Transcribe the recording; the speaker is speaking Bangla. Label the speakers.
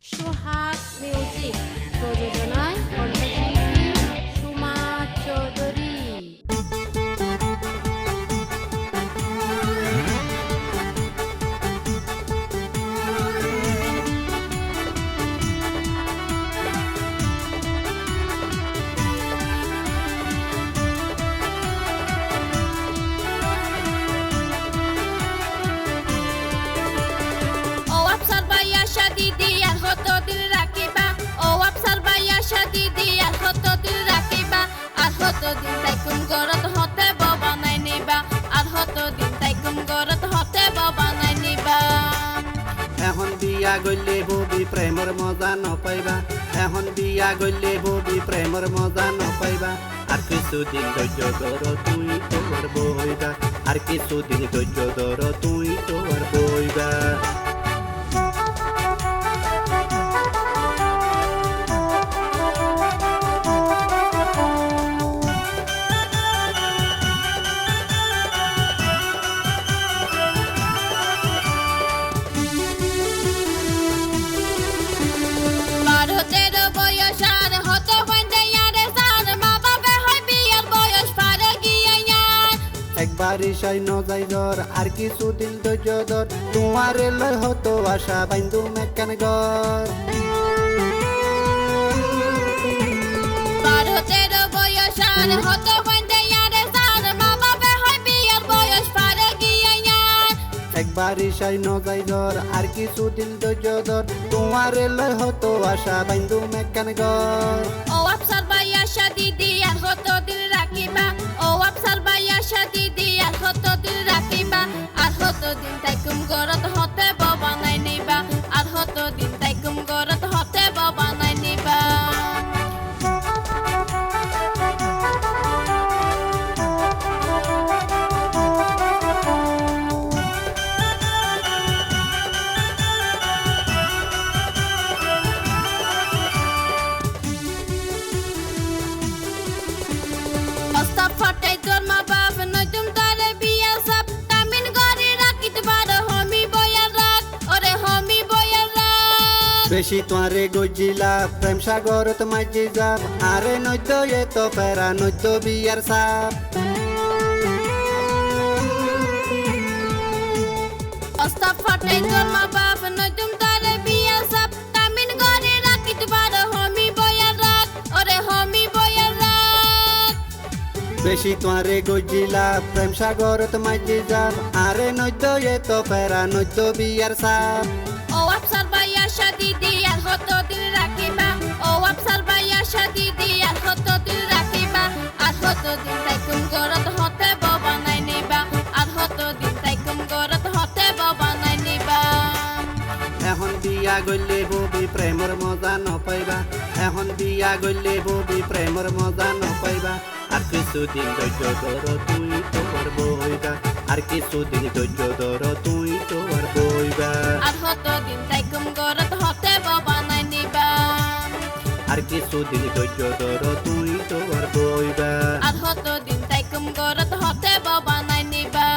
Speaker 1: সোহাগ মিউজিক প্রযোজনায় কণ্ঠশিল্পী Suma Chowdhury.
Speaker 2: Din taikum gorot hote baba nai niba ar hoto din taikum gorot hote baba nai niba
Speaker 3: এখন বিয়া গইলে ববি প্রেমর মজা নপাইবা এখন বিয়া গইলে ববি প্রেমর মজা নপাইবা আর কিছুদিন ধৈর্য ধর তুই তোর বইবা আর কিছুদিন ধৈর্য ধর তুই তোর বইবা একবারই সৈন্য যাই জ্বর আর কিছুদিন ধৈর্য ধর তোমার লয় হতো আশা বাইন্দু মেকান ঘর
Speaker 2: ভারতের বয়স আর হতো
Speaker 3: একবারই সৈন্য যাই জ্বর আর কিছুদিন ধৈর্য ধর তোমার লয় হতো আশা বাইন্দু মেকান ঘর
Speaker 2: ও আফসার ভাইয়া শাদি দিয়ার হতো দিল রাখিবা ও আফসার ভাইয়া শাদি দিয়ার হতো দিল রাখিবা আর হতো দিন তাইকুম গরত হতে বাবা নাই নিবা আর হতো দিন তাইকুম গরত হতে বাবা নাই নিবা
Speaker 3: বেশি তোয়ারে গজিলা প্রেম সাগরত মাঝি যাব আরে নৈদ্য এত পেরা নৈদ্য বিয়ার সাপ
Speaker 2: অস্তা ফাটাই তোর মা বাপ নতুন তারে বিয়া সাপ তামিন গরে রাখিত বারো হমি বয়া রাখ ওরে হমি বয়া রাখ
Speaker 3: বেশি তোয়ারে গজিলা প্রেম সাগরত মাঝি যাব আরে নৈদ্য এত পেরা নৈদ্য বিয়ার সাপ
Speaker 2: ও আফসার ভাইয়া শাদি দিয়ার হতো দিল রাখিবা ও আফসার ভাইয়া শাদি দিয়ার হতো দিল রাখিবা আর হতো দিন তাইকুম গরত হতে বাবা নাই নিবা আর হতো দিন তাইকুম গরত হতে বাবা নাই নিবা
Speaker 3: এখন বিয়া গইলে ববি প্রেমর মজা নপাইবা এখন বিয়া গইলে ববি প্রেমর মজা নপাইবা আর কিছুদিন ধৈর্য ধর তুই তোর বইবা আর কিছুদিন ধৈর্য ধর তুই তোর বইবা
Speaker 2: আর হতো দিন তাইকুম গরত হতে বাবা নাই নিবা
Speaker 3: আর কিছুদিন ধৈর্য ধর তুই তোর বইবা
Speaker 2: আর হতো দিন তাইকুম গরত হতে বাবা নাই নিবা